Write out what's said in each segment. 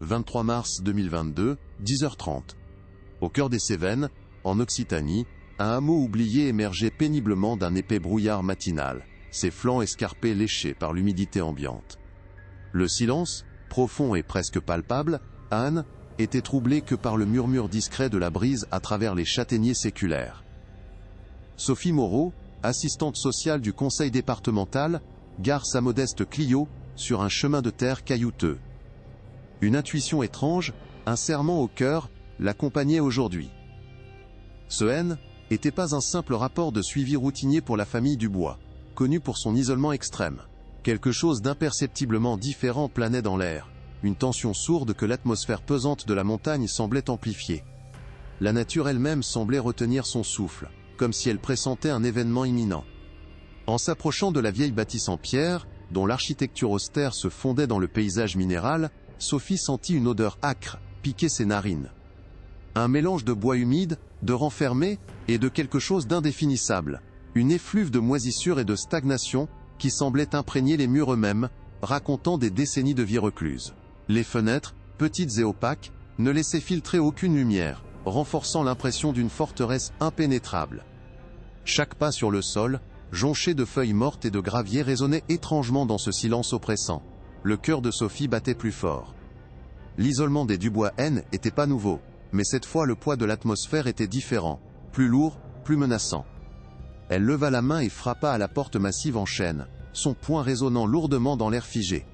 23 mars 2022, 10h30. Au cœur des Cévennes, en Occitanie, un hameau oublié émergeait péniblement d'un épais brouillard matinal, ses flancs escarpés léchés par l'humidité ambiante. Le silence, profond et presque palpable, Anne, était troublé que par le murmure discret de la brise à travers les châtaigniers séculaires. Sophie Moreau, assistante sociale du conseil départemental, gare sa modeste Clio sur un chemin de terre caillouteux. Une intuition étrange, un serrement au cœur, l'accompagnait aujourd'hui. Ce N n'était pas un simple rapport de suivi routinier pour la famille Dubois, connue pour son isolement extrême. Quelque chose d'imperceptiblement différent planait dans l'air, une tension sourde que l'atmosphère pesante de la montagne semblait amplifier. La nature elle-même semblait retenir son souffle, comme si elle pressentait un événement imminent. En s'approchant de la vieille bâtisse en pierre, dont l'architecture austère se fondait dans le paysage minéral, Sophie sentit une odeur âcre piquer ses narines. Un mélange de bois humide, de renfermé, et de quelque chose d'indéfinissable. Une effluve de moisissure et de stagnation, qui semblait imprégner les murs eux-mêmes, racontant des décennies de vie recluse. Les fenêtres, petites et opaques, ne laissaient filtrer aucune lumière, renforçant l'impression d'une forteresse impénétrable. Chaque pas sur le sol, jonché de feuilles mortes et de gravier, résonnait étrangement dans ce silence oppressant. Le cœur de Sophie battait plus fort. L'isolement des Dubois N n'était pas nouveau, mais cette fois le poids de l'atmosphère était différent, plus lourd, plus menaçant. Elle leva la main et frappa à la porte massive en chêne, son poing résonnant lourdement dans l'air figé.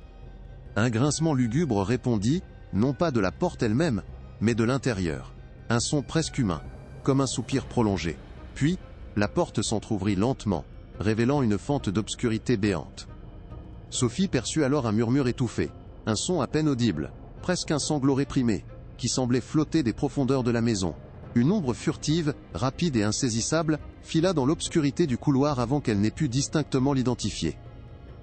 Un grincement lugubre répondit, non pas de la porte elle-même, mais de l'intérieur. Un son presque humain, comme un soupir prolongé. Puis, la porte s'entr'ouvrit lentement, révélant une fente d'obscurité béante. Sophie perçut alors un murmure étouffé, un son à peine audible, presque un sanglot réprimé, qui semblait flotter des profondeurs de la maison. Une ombre furtive, rapide et insaisissable, fila dans l'obscurité du couloir avant qu'elle n'ait pu distinctement l'identifier.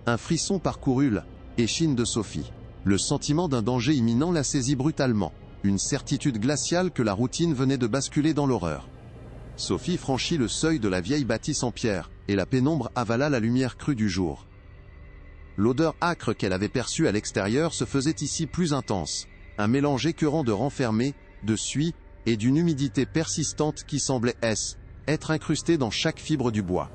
Un frisson parcourut l'échine de Sophie. Le sentiment d'un danger imminent la saisit brutalement, une certitude glaciale que la routine venait de basculer dans l'horreur. Sophie franchit le seuil de la vieille bâtisse en pierre, et la pénombre avala la lumière crue du jour. L'odeur âcre qu'elle avait perçue à l'extérieur se faisait ici plus intense, un mélange écœurant de renfermé, de suie, et d'une humidité persistante qui semblait être incrustée dans chaque fibre du bois.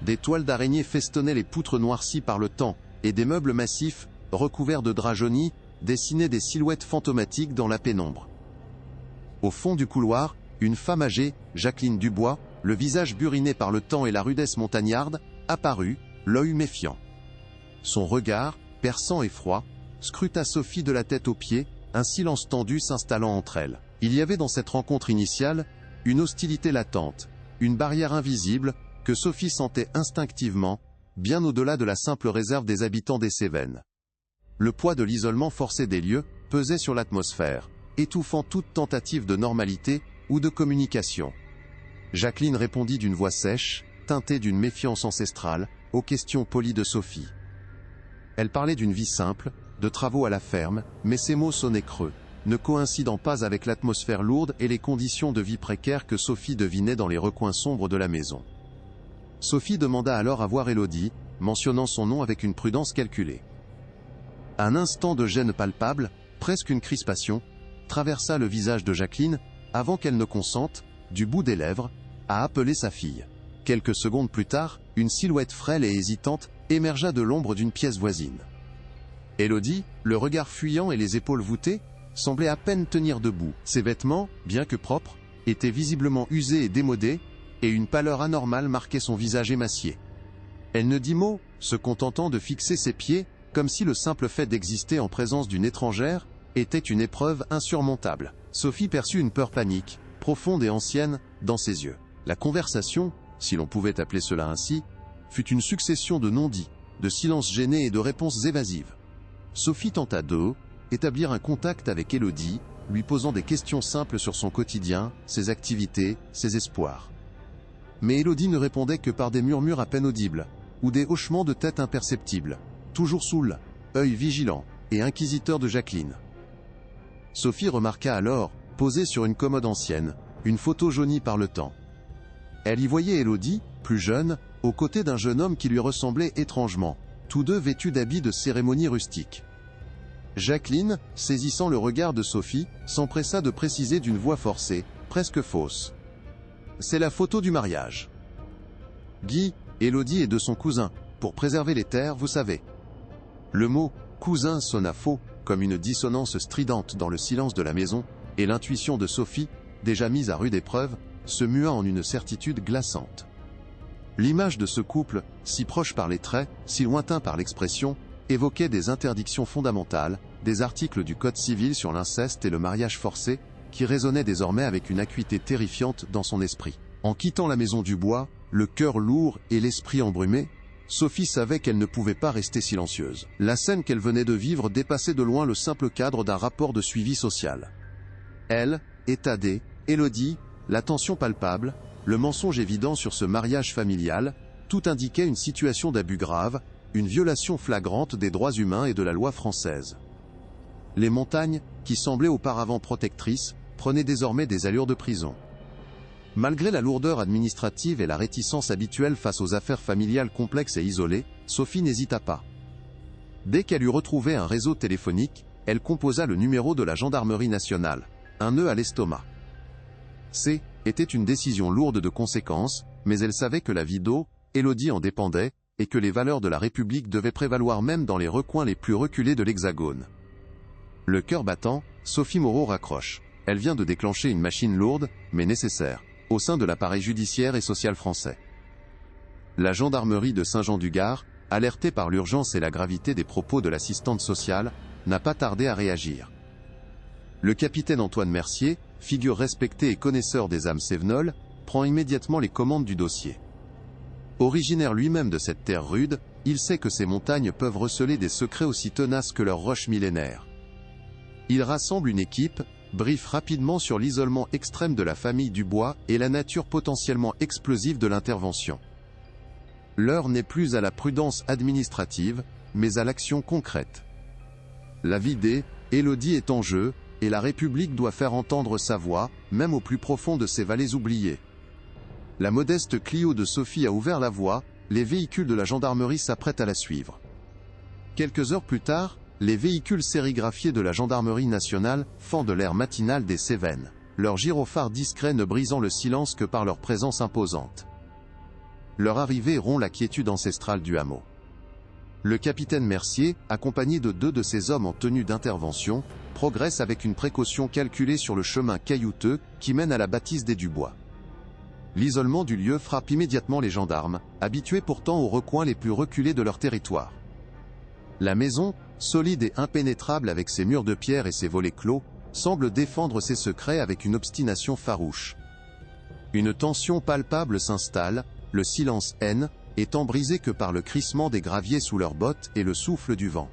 Des toiles d'araignée festonnaient les poutres noircies par le temps, et des meubles massifs, recouverts de draps jaunis, dessinaient des silhouettes fantomatiques dans la pénombre. Au fond du couloir, une femme âgée, Jacqueline Dubois, le visage buriné par le temps et la rudesse montagnarde, apparut, l'œil méfiant. Son regard, perçant et froid, scruta Sophie de la tête aux pieds, un silence tendu s'installant entre elles. Il y avait dans cette rencontre initiale, une hostilité latente, une barrière invisible, que Sophie sentait instinctivement, bien au-delà de la simple réserve des habitants des Cévennes. Le poids de l'isolement forcé des lieux pesait sur l'atmosphère, étouffant toute tentative de normalité ou de communication. Jacqueline répondit d'une voix sèche, teintée d'une méfiance ancestrale, aux questions polies de Sophie. Elle parlait d'une vie simple, de travaux à la ferme, mais ses mots sonnaient creux, ne coïncidant pas avec l'atmosphère lourde et les conditions de vie précaires que Sophie devinait dans les recoins sombres de la maison. Sophie demanda alors à voir Élodie, mentionnant son nom avec une prudence calculée. Un instant de gêne palpable, presque une crispation, traversa le visage de Jacqueline, avant qu'elle ne consente, du bout des lèvres, à appeler sa fille. Quelques secondes plus tard, une silhouette frêle et hésitante émergea de l'ombre d'une pièce voisine. Élodie, le regard fuyant et les épaules voûtées, semblait à peine tenir debout. Ses vêtements, bien que propres, étaient visiblement usés et démodés, et une pâleur anormale marquait son visage émacié. Elle ne dit mot, se contentant de fixer ses pieds, comme si le simple fait d'exister en présence d'une étrangère était une épreuve insurmontable. Sophie perçut une peur panique, profonde et ancienne, dans ses yeux. La conversation, si l'on pouvait appeler cela ainsi, fut une succession de non-dits, de silences gênés et de réponses évasives. Sophie tenta d'établir un contact avec Élodie, lui posant des questions simples sur son quotidien, ses activités, ses espoirs. Mais Élodie ne répondait que par des murmures à peine audibles, ou des hochements de tête imperceptibles, toujours sous l'œil vigilant et inquisiteur de Jacqueline. Sophie remarqua alors, posée sur une commode ancienne, une photo jaunie par le temps. Elle y voyait Élodie, plus jeune, aux côtés d'un jeune homme qui lui ressemblait étrangement, tous deux vêtus d'habits de cérémonie rustique. Jacqueline, saisissant le regard de Sophie, s'empressa de préciser d'une voix forcée, presque fausse. C'est la photo du mariage. Guy, Élodie et de son cousin, pour préserver les terres, vous savez. Le mot « cousin » sonna faux, comme une dissonance stridente dans le silence de la maison, et l'intuition de Sophie, déjà mise à rude épreuve, se mua en une certitude glaçante. L'image de ce couple, si proche par les traits, si lointain par l'expression, évoquait des interdictions fondamentales, des articles du Code civil sur l'inceste et le mariage forcé, qui résonnaient désormais avec une acuité terrifiante dans son esprit. En quittant la maison du bois, le cœur lourd et l'esprit embrumé, Sophie savait qu'elle ne pouvait pas rester silencieuse. La scène qu'elle venait de vivre dépassait de loin le simple cadre d'un rapport de suivi social. Elle, Thaddée, Élodie, la tension palpable, le mensonge évident sur ce mariage familial, tout indiquait une situation d'abus grave, une violation flagrante des droits humains et de la loi française. Les montagnes, qui semblaient auparavant protectrices, prenaient désormais des allures de prison. Malgré la lourdeur administrative et la réticence habituelle face aux affaires familiales complexes et isolées, Sophie n'hésita pas. Dès qu'elle eut retrouvé un réseau téléphonique, elle composa le numéro de la gendarmerie nationale, un nœud à l'estomac. Était une décision lourde de conséquences, mais elle savait que la vie d'Élodie en dépendait, et que les valeurs de la République devaient prévaloir même dans les recoins les plus reculés de l'Hexagone. Le cœur battant, Sophie Moreau raccroche. Elle vient de déclencher une machine lourde, mais nécessaire, au sein de l'appareil judiciaire et social français. La gendarmerie de Saint-Jean-du-Gard, alertée par l'urgence et la gravité des propos de l'assistante sociale, n'a pas tardé à réagir. Le capitaine Antoine Mercier, figure respectée et connaisseur des âmes cévenols, prend immédiatement les commandes du dossier. Originaire lui-même de cette terre rude, il sait que ces montagnes peuvent receler des secrets aussi tenaces que leurs roches millénaires. Il rassemble une équipe, briefe rapidement sur l'isolement extrême de la famille Dubois et la nature potentiellement explosive de l'intervention. L'heure n'est plus à la prudence administrative, mais à l'action concrète. La vie d'Élodie est en jeu, et la République doit faire entendre sa voix, même au plus profond de ces vallées oubliées. La modeste Clio de Sophie a ouvert la voie, les véhicules de la gendarmerie s'apprêtent à la suivre. Quelques heures plus tard, les véhicules sérigraphiés de la gendarmerie nationale fendent l'air matinal des Cévennes, leurs gyrophares discrets ne brisant le silence que par leur présence imposante. Leur arrivée rompt la quiétude ancestrale du hameau. Le capitaine Mercier, accompagné de 2 de ses hommes en tenue d'intervention, progresse avec une précaution calculée sur le chemin caillouteux qui mène à la bâtisse des Dubois. L'isolement du lieu frappe immédiatement les gendarmes, habitués pourtant aux recoins les plus reculés de leur territoire. La maison, solide et impénétrable avec ses murs de pierre et ses volets clos, semble défendre ses secrets avec une obstination farouche. Une tension palpable s'installe, le silence étant brisé que par le crissement des graviers sous leurs bottes et le souffle du vent.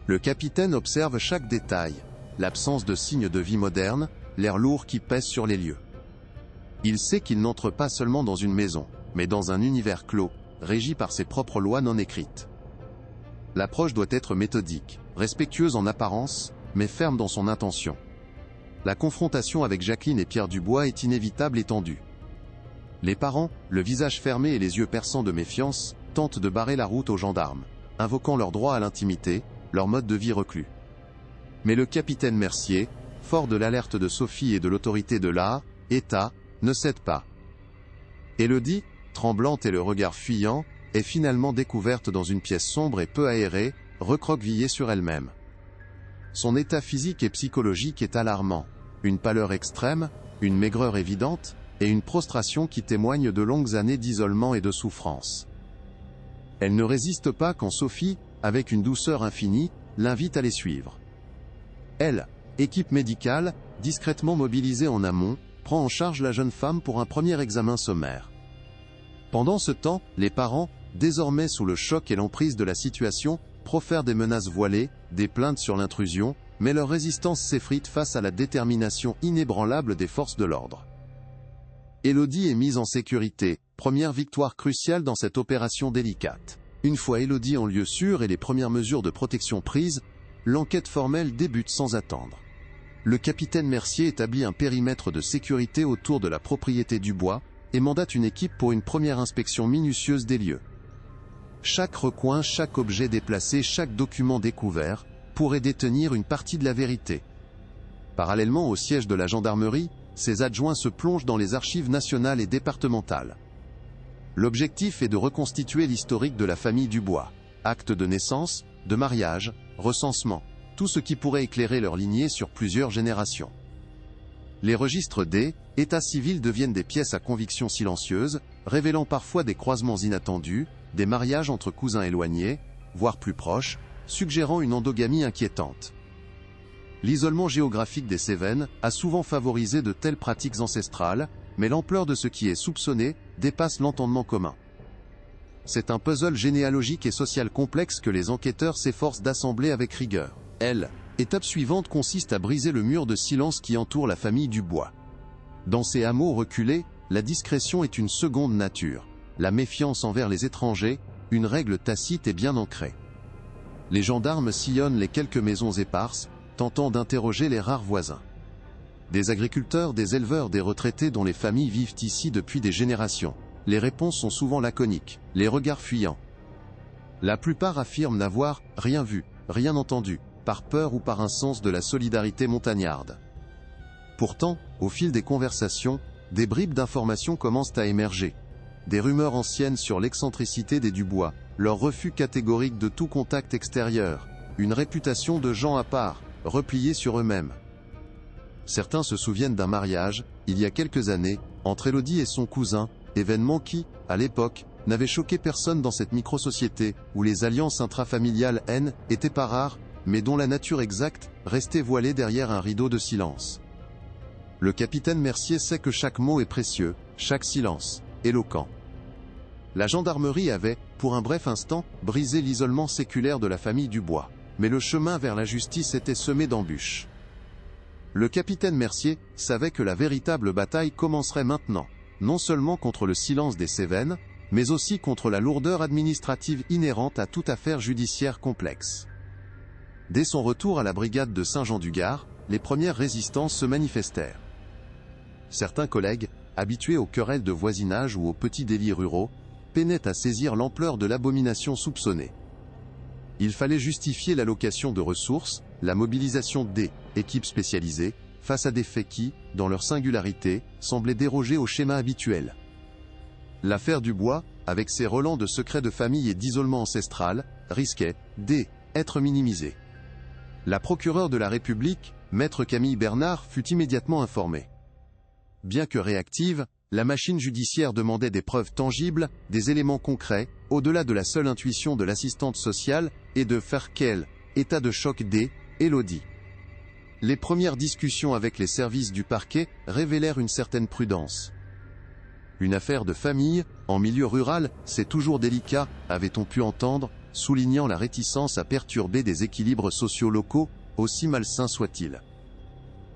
Le capitaine observe chaque détail, l'absence de signes de vie moderne, l'air lourd qui pèse sur les lieux. Il sait qu'il n'entre pas seulement dans une maison, mais dans un univers clos, régi par ses propres lois non écrites. L'approche doit être méthodique, respectueuse en apparence, mais ferme dans son intention. La confrontation avec Jacqueline et Pierre Dubois est inévitable et tendue. Les parents, le visage fermé et les yeux perçants de méfiance, tentent de barrer la route aux gendarmes, invoquant leur droit à l'intimité, leur mode de vie reclus. Mais le capitaine Mercier, fort de l'alerte de Sophie et de l'autorité de l'État, ne cède pas. Élodie, tremblante et le regard fuyant, est finalement découverte dans une pièce sombre et peu aérée, recroquevillée sur elle-même. Son état physique et psychologique est alarmant. Une pâleur extrême, une maigreur évidente, et une prostration qui témoignent de longues années d'isolement et de souffrance. Elle ne résiste pas quand Sophie, avec une douceur infinie, l'invite à les suivre. Elle, équipe médicale, discrètement mobilisée en amont, prend en charge la jeune femme pour un premier examen sommaire. Pendant ce temps, les parents, désormais sous le choc et l'emprise de la situation, profèrent des menaces voilées, des plaintes sur l'intrusion, mais leur résistance s'effrite face à la détermination inébranlable des forces de l'ordre. Élodie est mise en sécurité, première victoire cruciale dans cette opération délicate. Une fois Élodie en lieu sûr et les premières mesures de protection prises, l'enquête formelle débute sans attendre. Le capitaine Mercier établit un périmètre de sécurité autour de la propriété Dubois et mandate une équipe pour une première inspection minutieuse des lieux. Chaque recoin, chaque objet déplacé, chaque document découvert, pourrait détenir une partie de la vérité. Parallèlement au siège de la gendarmerie, ses adjoints se plongent dans les archives nationales et départementales. L'objectif est de reconstituer l'historique de la famille Dubois. Actes de naissance, de mariage, recensement, tout ce qui pourrait éclairer leur lignée sur plusieurs générations. Les registres des états civils deviennent des pièces à conviction silencieuses, révélant parfois des croisements inattendus, des mariages entre cousins éloignés, voire plus proches, suggérant une endogamie inquiétante. L'isolement géographique des Cévennes a souvent favorisé de telles pratiques ancestrales, mais l'ampleur de ce qui est soupçonné dépasse l'entendement commun. C'est un puzzle généalogique et social complexe que les enquêteurs s'efforcent d'assembler avec rigueur. Étape suivante consiste à briser le mur de silence qui entoure la famille Dubois. Dans ces hameaux reculés, la discrétion est une seconde nature. La méfiance envers les étrangers, une règle tacite et bien ancrée. Les gendarmes sillonnent les quelques maisons éparses, tentant d'interroger les rares voisins. Des agriculteurs, des éleveurs, des retraités dont les familles vivent ici depuis des générations. Les réponses sont souvent laconiques, les regards fuyants. La plupart affirment n'avoir rien vu, rien entendu, par peur ou par un sens de la solidarité montagnarde. Pourtant, au fil des conversations, des bribes d'informations commencent à émerger. Des rumeurs anciennes sur l'excentricité des Dubois, leur refus catégorique de tout contact extérieur, une réputation de gens à part, repliés sur eux-mêmes. Certains se souviennent d'un mariage, il y a quelques années, entre Élodie et son cousin, événement qui, à l'époque, n'avait choqué personne dans cette micro-société, où les alliances intrafamiliales étaient pas rares, mais dont la nature exacte restait voilée derrière un rideau de silence. Le capitaine Mercier sait que chaque mot est précieux, chaque silence, éloquent. La gendarmerie avait, pour un bref instant, brisé l'isolement séculaire de la famille Dubois. Mais le chemin vers la justice était semé d'embûches. Le capitaine Mercier savait que la véritable bataille commencerait maintenant, non seulement contre le silence des Cévennes, mais aussi contre la lourdeur administrative inhérente à toute affaire judiciaire complexe. Dès son retour à la brigade de Saint-Jean-du-Gard, les premières résistances se manifestèrent. Certains collègues, habitués aux querelles de voisinage ou aux petits délits ruraux, peinaient à saisir l'ampleur de l'abomination soupçonnée. Il fallait justifier l'allocation de ressources, la mobilisation des équipes spécialisées, face à des faits qui, dans leur singularité, semblaient déroger au schéma habituel. L'affaire Dubois, avec ses relents de secrets de famille et d'isolement ancestral, risquait d'être minimisée. La procureure de la République, maître Camille Bernard, fut immédiatement informée. Bien que réactive, la machine judiciaire demandait des preuves tangibles, des éléments concrets, au-delà de la seule intuition de l'assistante sociale, et de faire quel état de choc Élodie. Les premières discussions avec les services du parquet révélèrent une certaine prudence. Une affaire de famille, en milieu rural, c'est toujours délicat, avait-on pu entendre, soulignant la réticence à perturber des équilibres sociaux locaux, aussi malsains soient-ils.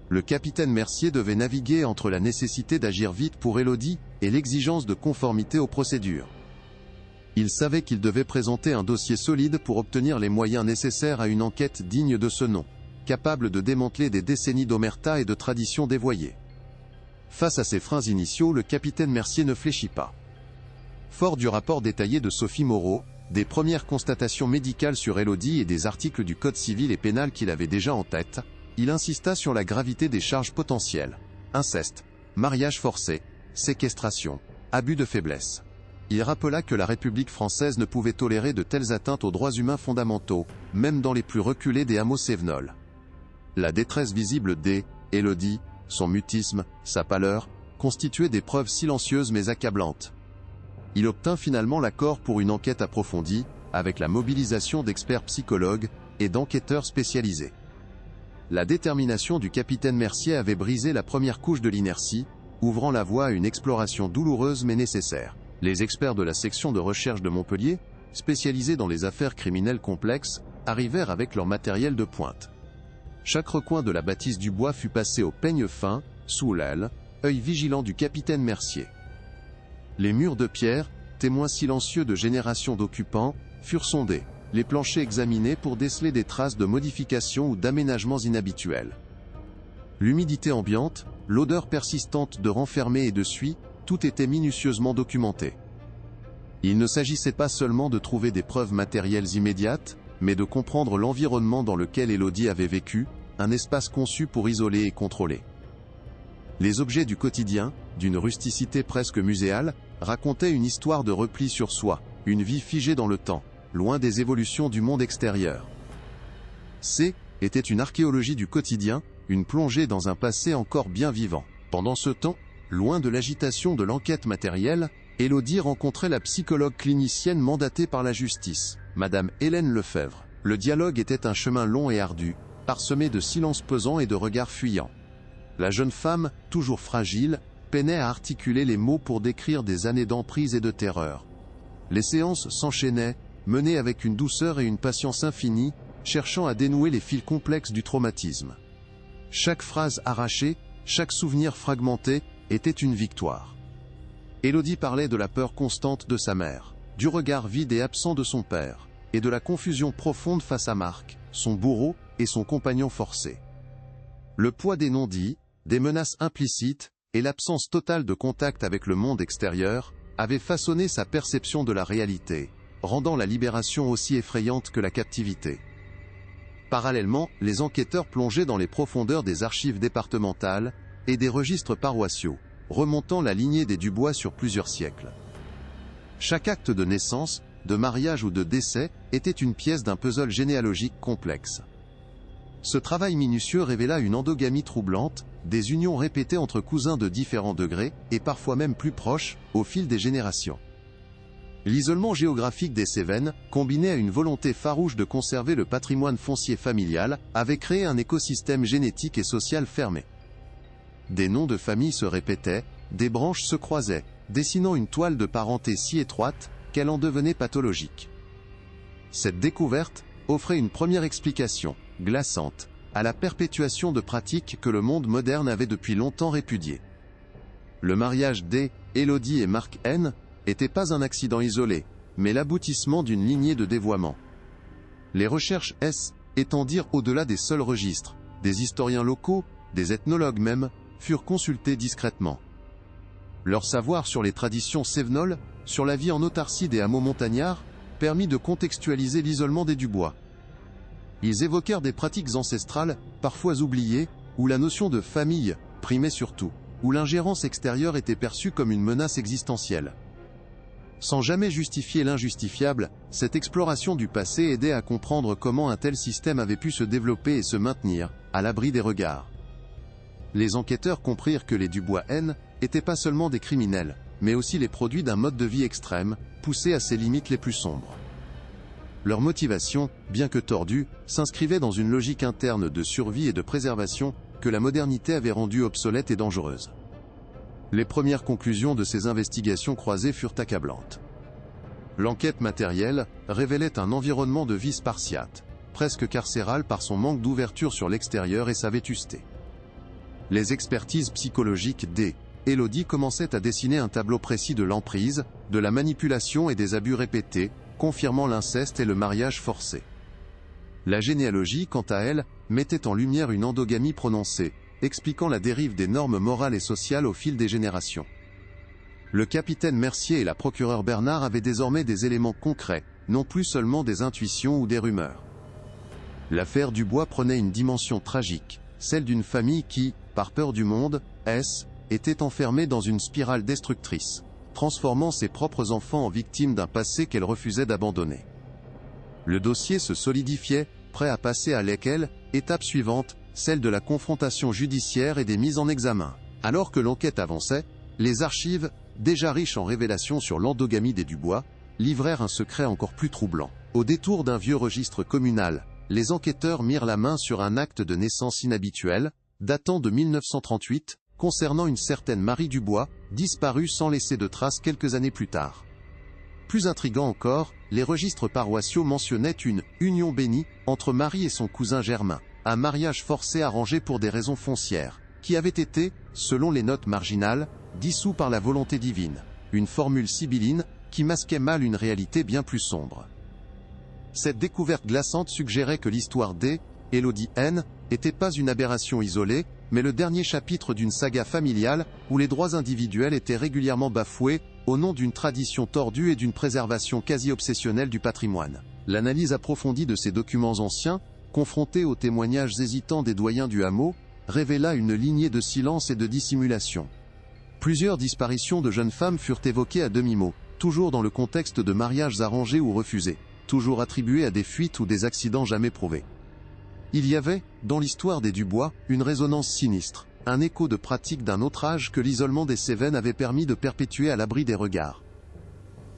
Le capitaine Mercier devait naviguer entre la nécessité d'agir vite pour Élodie et l'exigence de conformité aux procédures. Il savait qu'il devait présenter un dossier solide pour obtenir les moyens nécessaires à une enquête digne de ce nom, capable de démanteler des décennies d'omerta et de traditions dévoyées. Face à ces freins initiaux, le capitaine Mercier ne fléchit pas. Fort du rapport détaillé de Sophie Moreau, des premières constatations médicales sur Élodie et des articles du Code civil et pénal qu'il avait déjà en tête, il insista sur la gravité des charges potentielles. Inceste, mariage forcé, séquestration, abus de faiblesse. Il rappela que la République française ne pouvait tolérer de telles atteintes aux droits humains fondamentaux, même dans les plus reculés des hameaux cévenols. La détresse visible d'Élodie, son mutisme, sa pâleur, constituaient des preuves silencieuses mais accablantes. Il obtint finalement l'accord pour une enquête approfondie, avec la mobilisation d'experts psychologues et d'enquêteurs spécialisés. La détermination du capitaine Mercier avait brisé la première couche de l'inertie, ouvrant la voie à une exploration douloureuse mais nécessaire. Les experts de la section de recherche de Montpellier, spécialisés dans les affaires criminelles complexes, arrivèrent avec leur matériel de pointe. Chaque recoin de la bâtisse Dubois fut passé au peigne fin, sous l'aile, œil vigilant du capitaine Mercier. Les murs de pierre, témoins silencieux de générations d'occupants, furent sondés, les planchers examinés pour déceler des traces de modifications ou d'aménagements inhabituels. L'humidité ambiante, l'odeur persistante de renfermé et de suie, tout était minutieusement documenté. Il ne s'agissait pas seulement de trouver des preuves matérielles immédiates, mais de comprendre l'environnement dans lequel Élodie avait vécu, un espace conçu pour isoler et contrôler. Les objets du quotidien, d'une rusticité presque muséale, racontaient une histoire de repli sur soi, une vie figée dans le temps, loin des évolutions du monde extérieur. C était une archéologie du quotidien, une plongée dans un passé encore bien vivant. Pendant ce temps, loin de l'agitation de l'enquête matérielle, Élodie rencontrait la psychologue clinicienne mandatée par la justice, Madame Hélène Lefebvre. Le dialogue était un chemin long et ardu, parsemé de silences pesants et de regards fuyants. La jeune femme, toujours fragile, peinait à articuler les mots pour décrire des années d'emprise et de terreur. Les séances s'enchaînaient, menées avec une douceur et une patience infinie, cherchant à dénouer les fils complexes du traumatisme. Chaque phrase arrachée, chaque souvenir fragmenté, était une victoire. Élodie parlait de la peur constante de sa mère, du regard vide et absent de son père, et de la confusion profonde face à Marc, son bourreau et son compagnon forcé. Le poids des non-dits, des menaces implicites, et l'absence totale de contact avec le monde extérieur, avaient façonné sa perception de la réalité, rendant la libération aussi effrayante que la captivité. Parallèlement, les enquêteurs plongeaient dans les profondeurs des archives départementales et des registres paroissiaux, remontant la lignée des Dubois sur plusieurs siècles. Chaque acte de naissance, de mariage ou de décès était une pièce d'un puzzle généalogique complexe. Ce travail minutieux révéla une endogamie troublante, des unions répétées entre cousins de différents degrés, et parfois même plus proches, au fil des générations. L'isolement géographique des Cévennes, combiné à une volonté farouche de conserver le patrimoine foncier familial, avait créé un écosystème génétique et social fermé. Des noms de famille se répétaient, des branches se croisaient, dessinant une toile de parenté si étroite, qu'elle en devenait pathologique. Cette découverte offrait une première explication, glaçante, à la perpétuation de pratiques que le monde moderne avait depuis longtemps répudiées. Le mariage d'Élodie et Marc N n'était pas un accident isolé, mais l'aboutissement d'une lignée de dévoiement. Les recherches étendirent au-delà des seuls registres, des historiens locaux, des ethnologues même, furent consultés discrètement. Leur savoir sur les traditions cévenoles, sur la vie en autarcie des hameaux montagnards, permit de contextualiser l'isolement des Dubois. Ils évoquèrent des pratiques ancestrales, parfois oubliées, où la notion de famille primait surtout, où l'ingérence extérieure était perçue comme une menace existentielle. Sans jamais justifier l'injustifiable, cette exploration du passé aidait à comprendre comment un tel système avait pu se développer et se maintenir, à l'abri des regards. Les enquêteurs comprirent que les Dubois N n'étaient pas seulement des criminels, mais aussi les produits d'un mode de vie extrême, poussé à ses limites les plus sombres. Leur motivation, bien que tordue, s'inscrivait dans une logique interne de survie et de préservation que la modernité avait rendue obsolète et dangereuse. Les premières conclusions de ces investigations croisées furent accablantes. L'enquête matérielle révélait un environnement de vie spartiate, presque carcéral par son manque d'ouverture sur l'extérieur et sa vétusté. Les expertises psychologiques d'Élodie commençaient à dessiner un tableau précis de l'emprise, de la manipulation et des abus répétés, confirmant l'inceste et le mariage forcé. La généalogie, quant à elle, mettait en lumière une endogamie prononcée, expliquant la dérive des normes morales et sociales au fil des générations. Le capitaine Mercier et la procureure Bernard avaient désormais des éléments concrets, non plus seulement des intuitions ou des rumeurs. L'affaire Dubois prenait une dimension tragique, celle d'une famille qui, par peur du monde, était enfermée dans une spirale destructrice, transformant ses propres enfants en victimes d'un passé qu'elle refusait d'abandonner. Le dossier se solidifiait, prêt à passer à étape suivante, celle de la confrontation judiciaire et des mises en examen. Alors que l'enquête avançait, les archives, déjà riches en révélations sur l'endogamie des Dubois, livrèrent un secret encore plus troublant. Au détour d'un vieux registre communal, les enquêteurs mirent la main sur un acte de naissance inhabituel, datant de 1938, concernant une certaine Marie Dubois, disparue sans laisser de traces quelques années plus tard. Plus intriguant encore, les registres paroissiaux mentionnaient une « union bénie » entre Marie et son cousin Germain, un mariage forcé arrangé pour des raisons foncières, qui avait été, selon les notes marginales, dissous par la volonté divine, une formule sibylline qui masquait mal une réalité bien plus sombre. Cette découverte glaçante suggérait que l'histoire d'Élodie N n'était pas une aberration isolée, mais le dernier chapitre d'une saga familiale où les droits individuels étaient régulièrement bafoués au nom d'une tradition tordue et d'une préservation quasi obsessionnelle du patrimoine. L'analyse approfondie de ces documents anciens, confrontée aux témoignages hésitants des doyens du hameau, révéla une lignée de silence et de dissimulation. Plusieurs disparitions de jeunes femmes furent évoquées à demi-mot, toujours dans le contexte de mariages arrangés ou refusés, toujours attribués à des fuites ou des accidents jamais prouvés. Il y avait, dans l'histoire des Dubois, une résonance sinistre, un écho de pratiques d'un autre âge que l'isolement des Cévennes avait permis de perpétuer à l'abri des regards.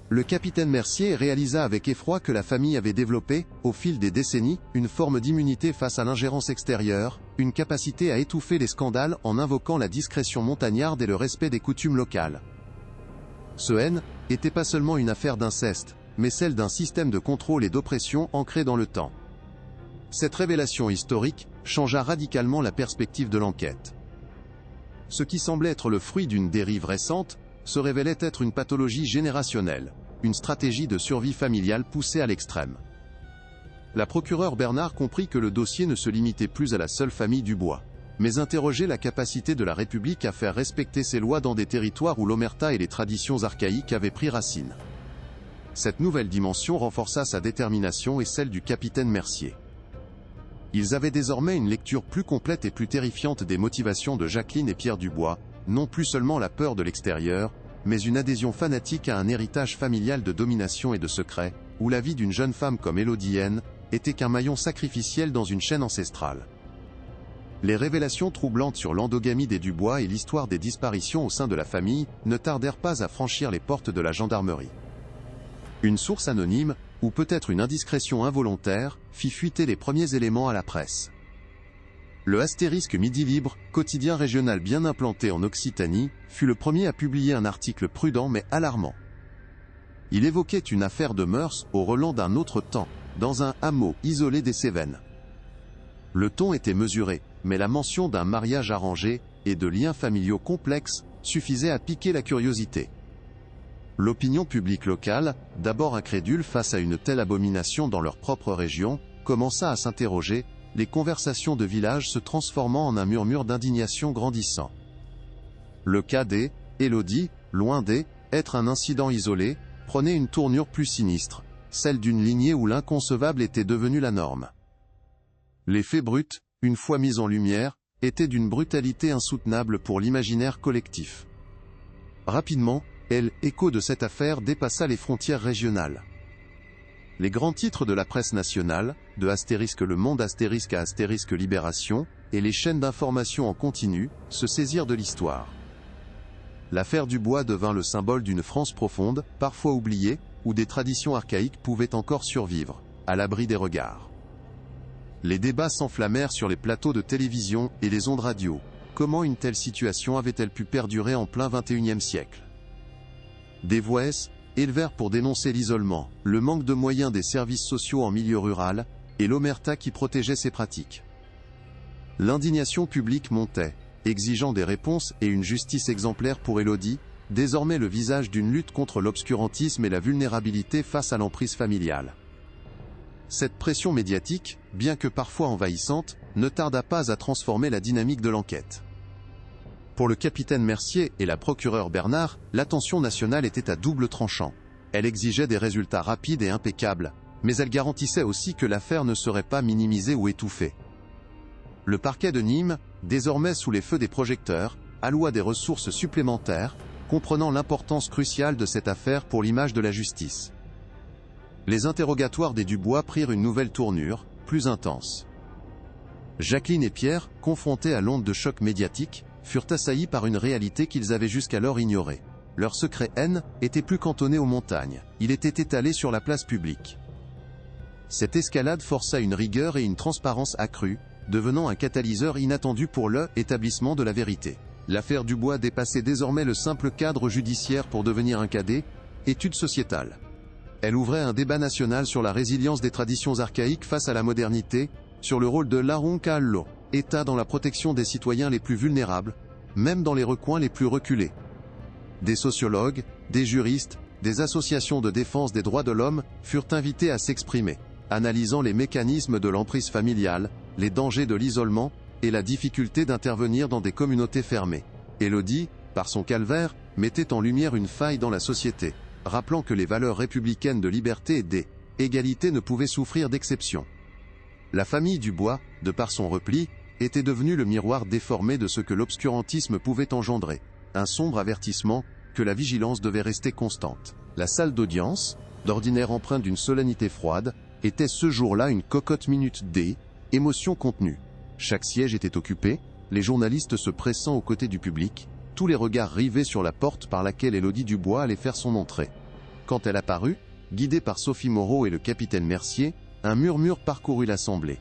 Le capitaine Mercier réalisa avec effroi que la famille avait développé, au fil des décennies, une forme d'immunité face à l'ingérence extérieure, une capacité à étouffer les scandales en invoquant la discrétion montagnarde et le respect des coutumes locales. Ce haine était pas seulement une affaire d'inceste, mais celle d'un système de contrôle et d'oppression ancré dans le temps. Cette révélation historique changea radicalement la perspective de l'enquête. Ce qui semblait être le fruit d'une dérive récente, se révélait être une pathologie générationnelle, une stratégie de survie familiale poussée à l'extrême. La procureure Bernard comprit que le dossier ne se limitait plus à la seule famille Dubois, mais interrogeait la capacité de la République à faire respecter ses lois dans des territoires où l'omerta et les traditions archaïques avaient pris racine. Cette nouvelle dimension renforça sa détermination et celle du capitaine Mercier. Ils avaient désormais une lecture plus complète et plus terrifiante des motivations de Jacqueline et Pierre Dubois, non plus seulement la peur de l'extérieur, mais une adhésion fanatique à un héritage familial de domination et de secret, où la vie d'une jeune femme comme Élodie N était qu'un maillon sacrificiel dans une chaîne ancestrale. Les révélations troublantes sur l'endogamie des Dubois et l'histoire des disparitions au sein de la famille ne tardèrent pas à franchir les portes de la gendarmerie. Une source anonyme, ou peut-être une indiscrétion involontaire, fit fuiter les premiers éléments à la presse. Le Astérisque Midi Libre, quotidien régional bien implanté en Occitanie, fut le premier à publier un article prudent mais alarmant. Il évoquait une affaire de mœurs au relent d'un autre temps, dans un hameau isolé des Cévennes. Le ton était mesuré, mais la mention d'un mariage arrangé et de liens familiaux complexes suffisait à piquer la curiosité. L'opinion publique locale, d'abord incrédule face à une telle abomination dans leur propre région, commença à s'interroger, les conversations de village se transformant en un murmure d'indignation grandissant. Le cas des Élodie, loin d'être un incident isolé, prenait une tournure plus sinistre, celle d'une lignée où l'inconcevable était devenu la norme. Les faits bruts, une fois mis en lumière, étaient d'une brutalité insoutenable pour l'imaginaire collectif. Rapidement, l'écho de cette affaire dépassa les frontières régionales. Les grands titres de la presse nationale, de Astérisque Le Monde à Astérisque Libération, et les chaînes d'information en continu, se saisirent de l'histoire. L'affaire Dubois devint le symbole d'une France profonde, parfois oubliée, où des traditions archaïques pouvaient encore survivre, à l'abri des regards. Les débats s'enflammèrent sur les plateaux de télévision et les ondes radio. Comment une telle situation avait-elle pu perdurer en plein XXIe siècle? Des voix élevèrent pour dénoncer l'isolement, le manque de moyens des services sociaux en milieu rural, et l'omerta qui protégeait ces pratiques. L'indignation publique montait, exigeant des réponses et une justice exemplaire pour Élodie, désormais le visage d'une lutte contre l'obscurantisme et la vulnérabilité face à l'emprise familiale. Cette pression médiatique, bien que parfois envahissante, ne tarda pas à transformer la dynamique de l'enquête. Pour le capitaine Mercier et la procureure Bernard, l'attention nationale était à double tranchant. Elle exigeait des résultats rapides et impeccables, mais elle garantissait aussi que l'affaire ne serait pas minimisée ou étouffée. Le parquet de Nîmes, désormais sous les feux des projecteurs, alloua des ressources supplémentaires, comprenant l'importance cruciale de cette affaire pour l'image de la justice. Les interrogatoires des Dubois prirent une nouvelle tournure, plus intense. Jacqueline et Pierre, confrontés à l'onde de choc médiatique, furent assaillis par une réalité qu'ils avaient jusqu'alors ignorée. Leur secret haine était plus cantonné aux montagnes, il était étalé sur la place publique. Cette escalade força une rigueur et une transparence accrues, devenant un catalyseur inattendu pour l'établissement de la vérité. L'affaire Dubois dépassait désormais le simple cadre judiciaire pour devenir un cadet, étude sociétale. Elle ouvrait un débat national sur la résilience des traditions archaïques face à la modernité, sur le rôle de l'Aroncallo, État dans la protection des citoyens les plus vulnérables, même dans les recoins les plus reculés. Des sociologues, des juristes, des associations de défense des droits de l'homme furent invités à s'exprimer, analysant les mécanismes de l'emprise familiale, les dangers de l'isolement, et la difficulté d'intervenir dans des communautés fermées. Élodie, par son calvaire, mettait en lumière une faille dans la société, rappelant que les valeurs républicaines de liberté et égalité ne pouvait souffrir d'exception. La famille Dubois, de par son repli, était devenue le miroir déformé de ce que l'obscurantisme pouvait engendrer, un sombre avertissement que la vigilance devait rester constante. La salle d'audience, d'ordinaire empreinte d'une solennité froide, était ce jour-là une cocotte minute D, émotion contenue. Chaque siège était occupé, les journalistes se pressant aux côtés du public, tous les regards rivés sur la porte par laquelle Élodie Dubois allait faire son entrée. Quand elle apparut, guidée par Sophie Moreau et le capitaine Mercier, un murmure parcourut l'assemblée.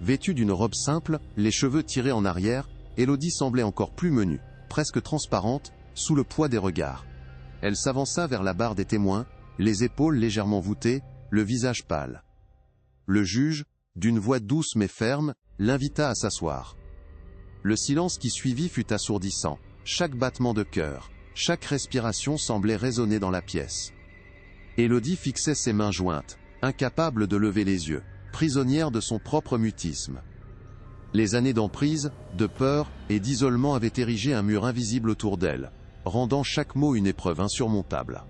Vêtue d'une robe simple, les cheveux tirés en arrière, Élodie semblait encore plus menue, presque transparente, sous le poids des regards. Elle s'avança vers la barre des témoins, les épaules légèrement voûtées, le visage pâle. Le juge, d'une voix douce mais ferme, l'invita à s'asseoir. Le silence qui suivit fut assourdissant. Chaque battement de cœur, chaque respiration semblait résonner dans la pièce. Élodie fixait ses mains jointes, incapable de lever les yeux, prisonnière de son propre mutisme. Les années d'emprise, de peur et d'isolement avaient érigé un mur invisible autour d'elle, rendant chaque mot une épreuve insurmontable.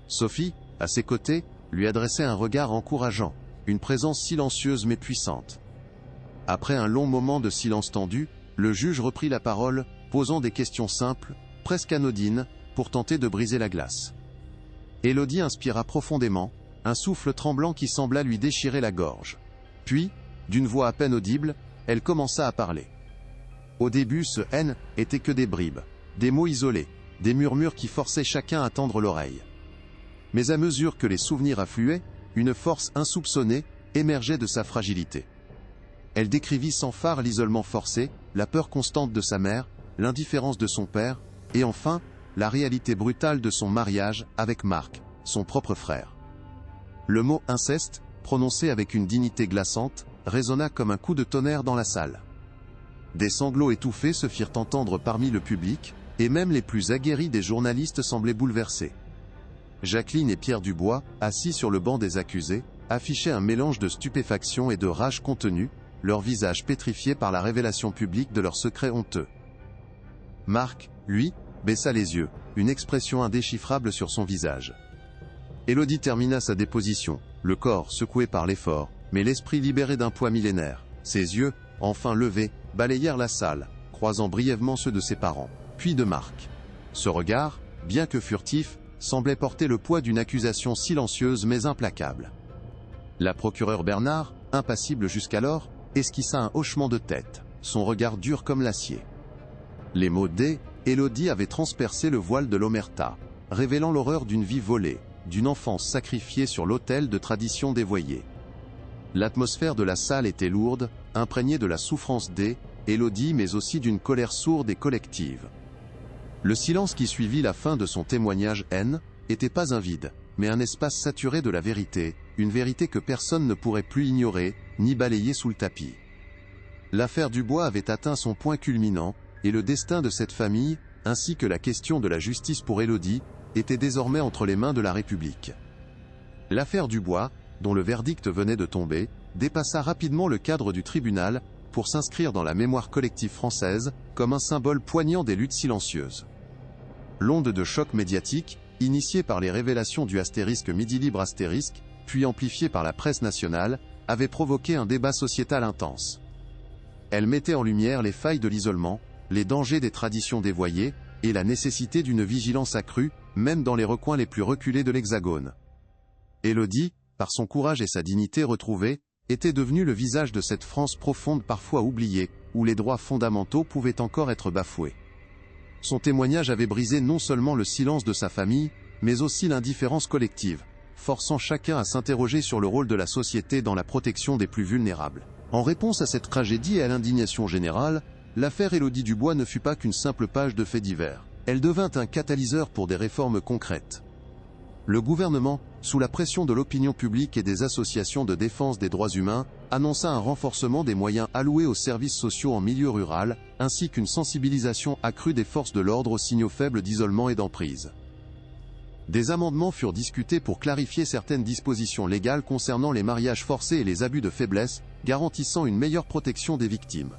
Sophie, à ses côtés, lui adressait un regard encourageant, une présence silencieuse mais puissante. Après un long moment de silence tendu, le juge reprit la parole, posant des questions simples, presque anodines, pour tenter de briser la glace. Élodie inspira profondément, un souffle tremblant qui sembla lui déchirer la gorge. Puis, d'une voix à peine audible, elle commença à parler. Au début, ce « N » était que des bribes, des mots isolés, des murmures qui forçaient chacun à tendre l'oreille. Mais à mesure que les souvenirs affluaient, une force insoupçonnée émergeait de sa fragilité. Elle décrivit sans phare l'isolement forcé, la peur constante de sa mère, l'indifférence de son père, et enfin, la réalité brutale de son mariage avec Marc, son propre frère. Le mot « inceste », prononcé avec une dignité glaçante, résonna comme un coup de tonnerre dans la salle. Des sanglots étouffés se firent entendre parmi le public, et même les plus aguerris des journalistes semblaient bouleversés. Jacqueline et Pierre Dubois, assis sur le banc des accusés, affichaient un mélange de stupéfaction et de rage contenue, leur visage pétrifié par la révélation publique de leur secret honteux. Marc, lui, baissa les yeux, une expression indéchiffrable sur son visage. Élodie termina sa déposition, le corps secoué par l'effort, mais l'esprit libéré d'un poids millénaire. Ses yeux, enfin levés, balayèrent la salle, croisant brièvement ceux de ses parents, puis de Marc. Ce regard, bien que furtif, semblait porter le poids d'une accusation silencieuse mais implacable. La procureure Bernard, impassible jusqu'alors, esquissa un hochement de tête, son regard dur comme l'acier. Les mots d', Élodie avait transpercé le voile de l'omerta, révélant l'horreur d'une vie volée, d'une enfance sacrifiée sur l'autel de traditions dévoyées. L'atmosphère de la salle était lourde, imprégnée de la souffrance d'Élodie mais aussi d'une colère sourde et collective. Le silence qui suivit la fin de son témoignage N était pas un vide, mais un espace saturé de la vérité, une vérité que personne ne pourrait plus ignorer, ni balayer sous le tapis. L'affaire Dubois avait atteint son point culminant, et le destin de cette famille, ainsi que la question de la justice pour Élodie, était désormais entre les mains de la République. L'affaire Dubois, dont le verdict venait de tomber, dépassa rapidement le cadre du tribunal, pour s'inscrire dans la mémoire collective française, comme un symbole poignant des luttes silencieuses. L'onde de choc médiatique, initiée par les révélations du Midi Libre *, puis amplifiée par la presse nationale, avait provoqué un débat sociétal intense. Elle mettait en lumière les failles de l'isolement, les dangers des traditions dévoyées, et la nécessité d'une vigilance accrue, même dans les recoins les plus reculés de l'Hexagone. Élodie, par son courage et sa dignité retrouvée, était devenue le visage de cette France profonde parfois oubliée, où les droits fondamentaux pouvaient encore être bafoués. Son témoignage avait brisé non seulement le silence de sa famille, mais aussi l'indifférence collective, forçant chacun à s'interroger sur le rôle de la société dans la protection des plus vulnérables. En réponse à cette tragédie et à l'indignation générale, l'affaire Élodie Dubois ne fut pas qu'une simple page de faits divers. Elle devint un catalyseur pour des réformes concrètes. Le gouvernement, sous la pression de l'opinion publique et des associations de défense des droits humains, annonça un renforcement des moyens alloués aux services sociaux en milieu rural, ainsi qu'une sensibilisation accrue des forces de l'ordre aux signaux faibles d'isolement et d'emprise. Des amendements furent discutés pour clarifier certaines dispositions légales concernant les mariages forcés et les abus de faiblesse, garantissant une meilleure protection des victimes.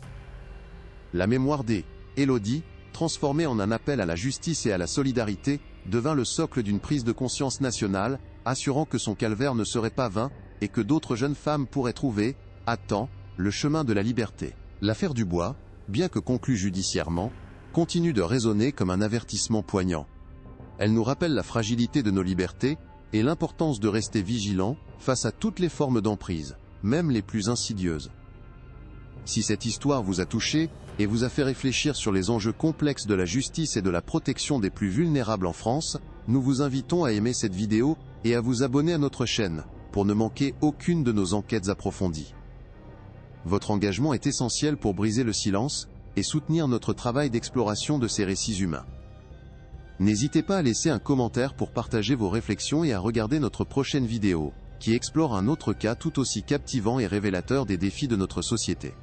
La mémoire d'Élodie, transformée en un appel à la justice et à la solidarité, devint le socle d'une prise de conscience nationale, assurant que son calvaire ne serait pas vain, et que d'autres jeunes femmes pourraient trouver, à temps, le chemin de la liberté. L'affaire Dubois, bien que conclue judiciairement, continue de résonner comme un avertissement poignant. Elle nous rappelle la fragilité de nos libertés, et l'importance de rester vigilant face à toutes les formes d'emprise, même les plus insidieuses. Si cette histoire vous a touché, et vous a fait réfléchir sur les enjeux complexes de la justice et de la protection des plus vulnérables en France, nous vous invitons à aimer cette vidéo, et à vous abonner à notre chaîne, pour ne manquer aucune de nos enquêtes approfondies. Votre engagement est essentiel pour briser le silence, et soutenir notre travail d'exploration de ces récits humains. N'hésitez pas à laisser un commentaire pour partager vos réflexions et à regarder notre prochaine vidéo, qui explore un autre cas tout aussi captivant et révélateur des défis de notre société.